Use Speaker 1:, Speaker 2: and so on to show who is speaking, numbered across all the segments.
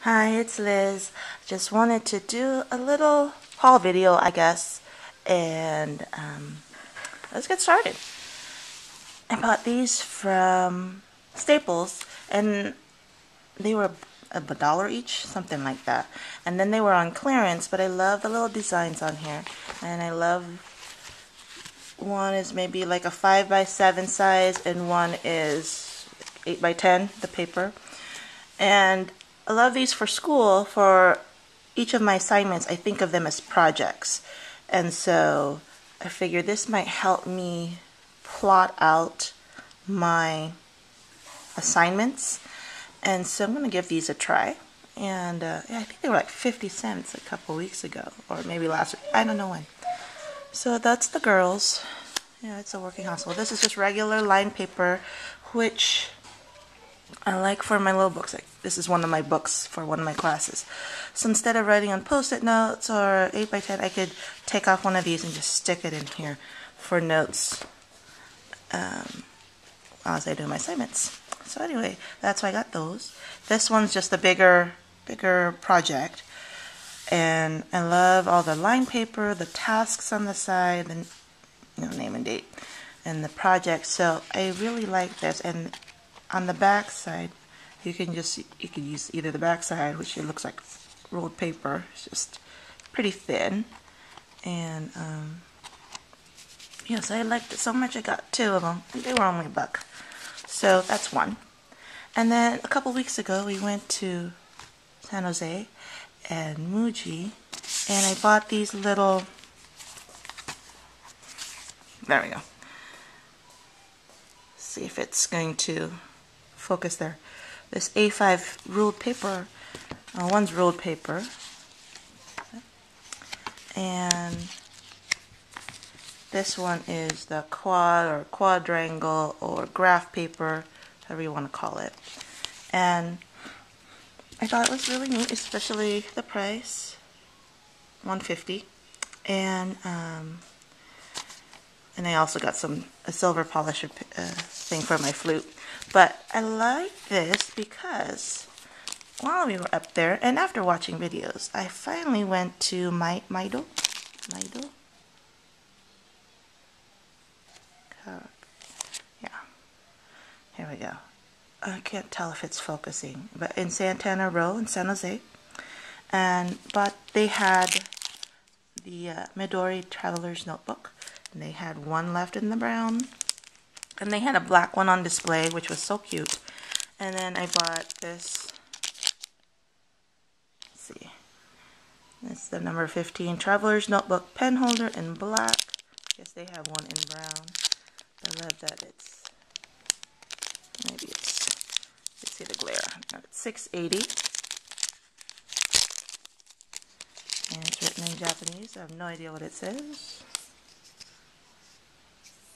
Speaker 1: Hi, it's Liz. Just wanted to do a little haul video, I guess, and let's get started. I bought these from Staples, and they were $1 each, something like that. And then they were on clearance, but I love the little designs on here, and I love one is maybe like a 5x7 size, and one is 8x10, the paper. And I love these for school. For each of my assignments, I think of them as projects. And so I figured this might help me plot out my assignments. And so I'm going to give these a try. And yeah, I think they were like 50 cents a couple weeks ago, or maybe last week. I don't know when. So that's the girls. Yeah, it's a working household. This is just regular lined paper, which I like for my little books. Like, this is one of my books for one of my classes. So instead of writing on post-it notes or 8x10, I could take off one of these and just stick it in here for notes as I do my assignments. So anyway, that's why I got those. This one's just a bigger project. And I love all the lined paper, the tasks on the side, and name and date, and the project. So I really like this. And on the back side, you can use either the back side, which it looks like rolled paper. It's just pretty thin. And yes, I liked it so much I got two of them. They were only $1. So that's one. And then a couple weeks ago we went to San Jose and Muji, and I bought these little, there we go. See if it's going to focus there. This A5 ruled paper, one's ruled paper, and this one is the quad or quadrangle or graph paper, however you want to call it. And I thought it was really neat, especially the price, $150. And I also got a silver polisher thing for my flute. But I like this because while we were up there, and after watching videos, I finally went to Midori. Yeah, here we go. I can't tell if it's focusing, but in Santana Row in San Jose. But they had the Midori Traveler's Notebook, and they had one left in the brown, and they had a black one on display, which was so cute. And then I bought this, let's see, it's the number 15 Traveler's Notebook pen holder in black. I guess they have one in brown. I love that it's, maybe it's, let's see the glare. No, it's $6.80. And it's written in Japanese. I have no idea what it says.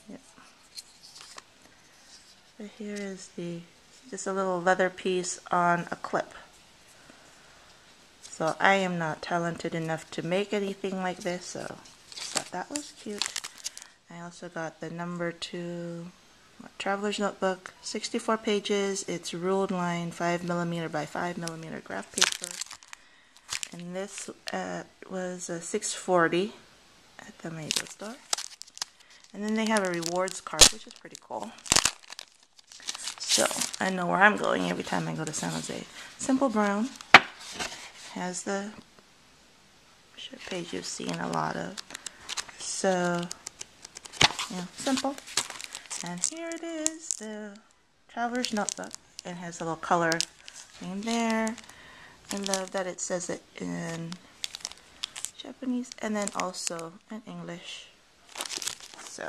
Speaker 1: Yep. So here is just a little leather piece on a clip. So I am not talented enough to make anything like this, so I thought that was cute. I also got the number 2 Traveler's Notebook, 64 pages. It's ruled line 5mm by 5mm graph paper. And this was $6.40 at the Mazo store. And then they have a rewards card, which is pretty cool. So I know where I'm going every time I go to San Jose. Simple brown. Has the page you've seen a lot of. So, yeah, simple. And here it is, the Traveler's Notebook. It has a little color thing there. I love that it says it in Japanese and then also in English. So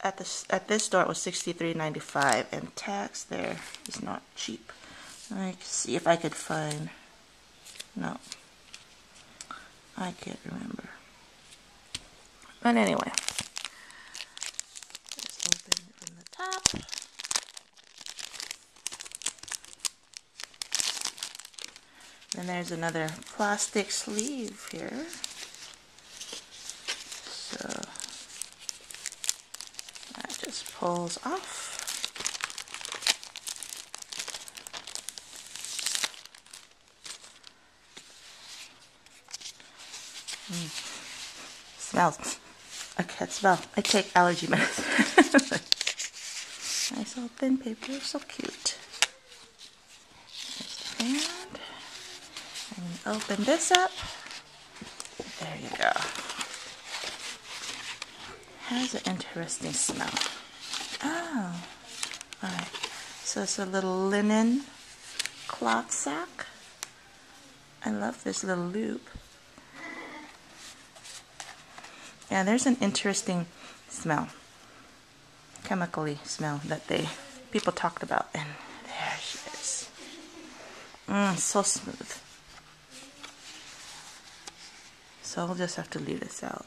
Speaker 1: at this store it was $63.95, and tax there is not cheap. I can see if I could find. No, I can't remember. But anyway, just open it from the top. Then there's another plastic sleeve here. So that just pulls off. Smells. I can't smell. I take allergy medicine. Nice little thin paper. So cute. And open this up. There you go. Has an interesting smell. Oh. Alright. So it's a little linen cloth sack. I love this little loop. Yeah, there's an interesting smell, chemically smell that people talked about, and there she is. So smooth. So I'll just have to leave this out.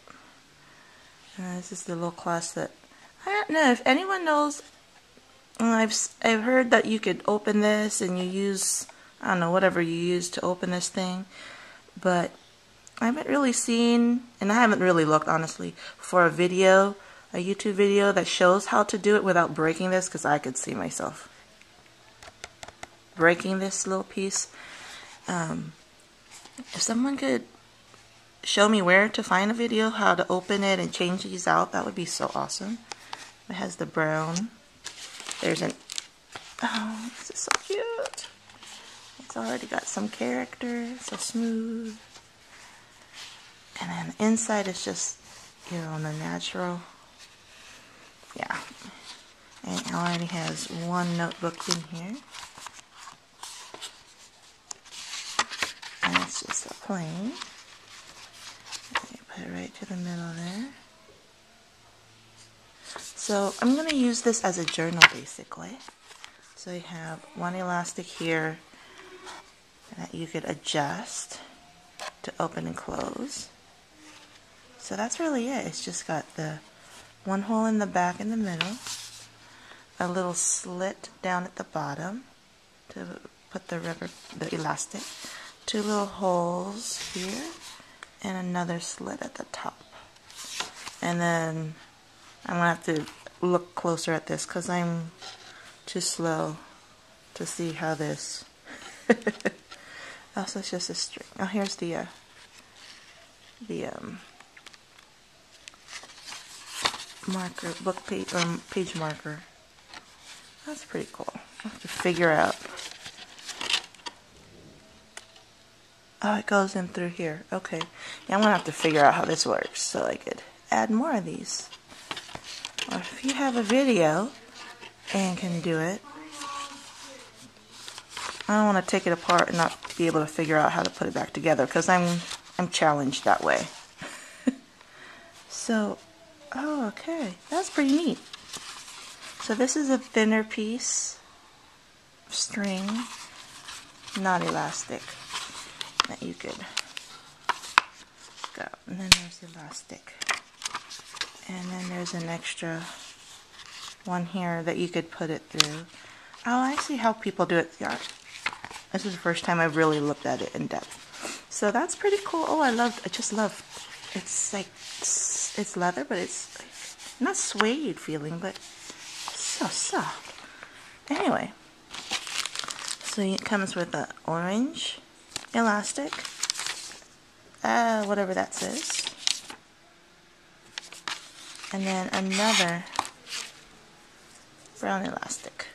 Speaker 1: And this is the little cloth that I don't know if anyone knows. I've heard that you could open this and you use, I don't know, whatever you use to open this thing, but I haven't really seen, and I haven't really looked honestly for a video, a YouTube video that shows how to do it without breaking this, because I could see myself breaking this little piece. If someone could show me where to find a video how to open it and change these out, that would be so awesome. It has the brown. There's an, oh, this is so cute. It's already got some character, so smooth. And then inside is just, you know, the natural. Yeah. And it already has one notebook in here. And it's just a plain. Put it right to the middle there. So I'm going to use this as a journal basically. So you have one elastic here that you could adjust to open and close. So that's really it. It's just got the one hole in the back in the middle, a little slit down at the bottom to put the elastic, two little holes here, and another slit at the top. And then I'm going to have to look closer at this because I'm too slow to see how this... Also, it's just a string. Oh, here's the marker, book page, or page marker. That's pretty cool. I have to figure out. Oh, it goes in through here. Okay. Yeah, I'm going to have to figure out how this works so I could add more of these. Or if you have a video and can do it. I don't want to take it apart and not be able to figure out how to put it back together because I'm challenged that way. So, oh, okay. That's pretty neat. So this is a thinner piece of string, not elastic, that you could go. And then there's the elastic. And then there's an extra one here that you could put it through. Oh, I see how people do it. Yeah. This is the first time I've really looked at it in depth. So that's pretty cool. Oh, I just love, it's like, it's leather, but it's like, not suede feeling, but so soft. Anyway, so it comes with an orange elastic, whatever that says. And then another brown elastic.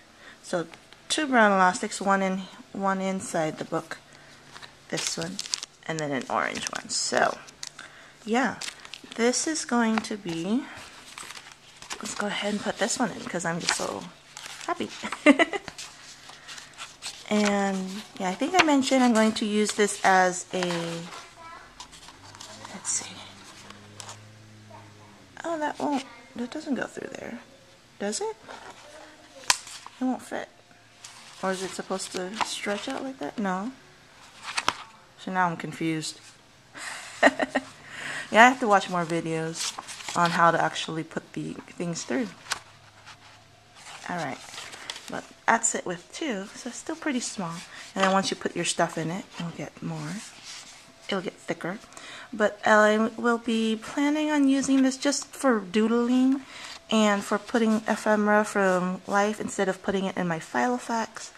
Speaker 1: So two brown elastics, one inside the book, this one, and then an orange one. So yeah, this is going to be, let's go ahead and put this one in because I'm just so happy. And yeah, I think I mentioned I'm going to use this as a, let's see. Oh, that doesn't go through there. Does it? It won't fit. Or is it supposed to stretch out like that? No. So now I'm confused. Yeah, I have to watch more videos on how to actually put the things through. Alright. But that's it with two. So it's still pretty small. And then once you put your stuff in it, it'll get more. It'll get thicker. But I will be planning on using this just for doodling and for putting ephemera from life instead of putting it in my Filofax.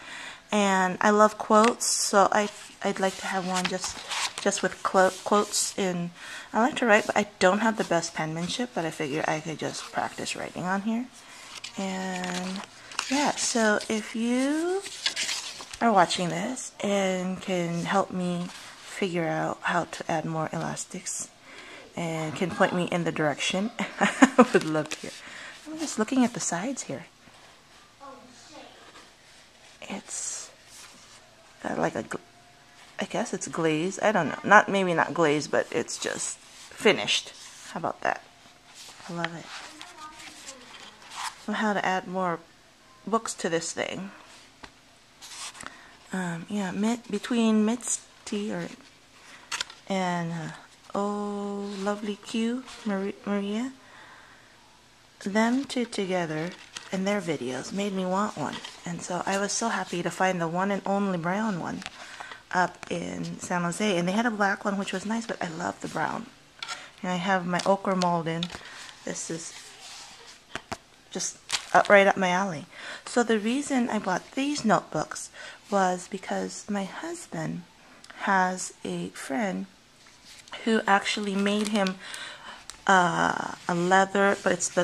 Speaker 1: And I love quotes, so I'd like to have one just just with quotes in. I like to write, but I don't have the best penmanship, but I figure I could just practice writing on here. And yeah, so if you are watching this and can help me figure out how to add more elastics and can point me in the direction, I would love to hear. I'm just looking at the sides here. It's got like I guess it's glazed. I don't know. Maybe not glazed, but it's just finished. How about that? I love it. So how to add more books to this thing. Yeah, between Misty and Oh Lovely Q, Maria, them two together and their videos made me want one. And so I was so happy to find the one and only brown one up in San Jose. And they had a black one, which was nice, but I love the brown. And I have my ochre Malden. This is just right up my alley. So the reason I bought these notebooks was because my husband has a friend who actually made him a leather, but it's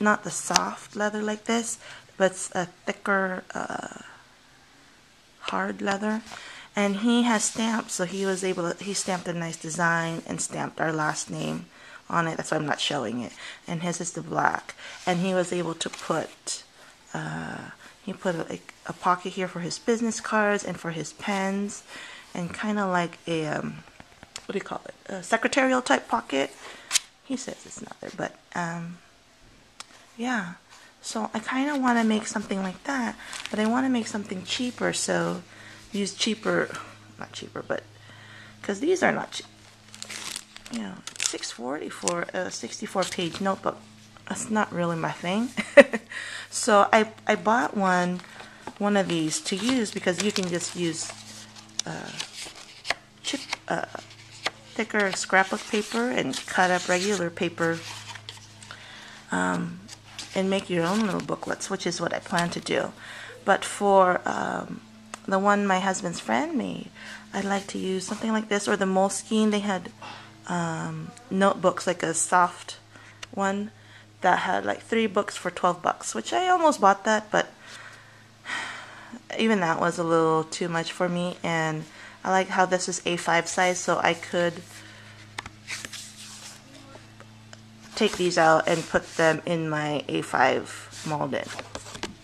Speaker 1: not the soft leather like this, but it's a thicker hard leather. And he has stamps, so he was able to, he stamped a nice design and stamped our last name on it. That's why I'm not showing it. And his is the black. And he was able to put, he put a pocket here for his business cards and for his pens, and kind of like a, what do you call it? A secretarial type pocket. He says it's not there, but yeah. So I kind of want to make something like that, but I want to make something cheaper, so use cheaper, not cheaper, but because these are not cheap. You know, $6.40 for a 64-page notebook. That's not really my thing. So I bought one of these to use, because you can just use thicker scrapbook paper and cut up regular paper and make your own little booklets, which is what I plan to do. But for the one my husband's friend made, I'd like to use something like this, or the Moleskine. They had notebooks, like a soft one that had like 3 books for $12, which I almost bought that, but even that was a little too much for me. And I like how this is A5 size, so I could take these out and put them in my A5 Malden.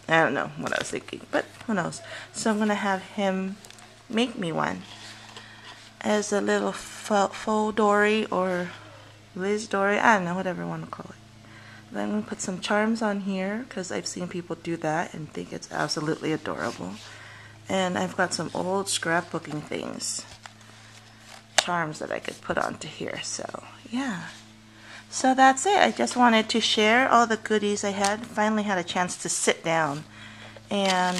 Speaker 1: I don't know what I was thinking, but who knows. So I'm going to have him make me one as a little faux Dory or Liz Dory. I don't know, whatever you want to call it. Then I'm going to put some charms on here, because I've seen people do that and think it's absolutely adorable. And I've got some old scrapbooking things, charms that I could put onto here. So yeah. So that's it. I just wanted to share all the goodies I had. Finally had a chance to sit down and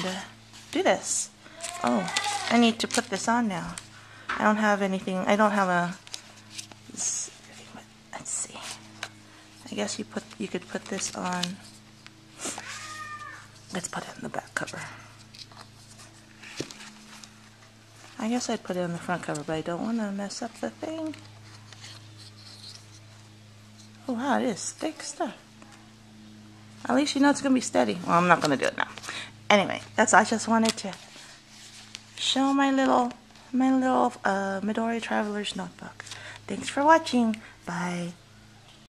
Speaker 1: do this. Oh, I need to put this on now. I don't have anything. I don't have a. Let's see. I guess you could put this on. Let's put it in the back cover. I guess I'd put it on the front cover, but I don't want to mess up the thing. Oh wow, it is thick stuff. At least you know it's going to be steady. Well, I'm not going to do it now. Anyway, I just wanted to show my little Midori Traveler's Notebook. Thanks for watching. Bye.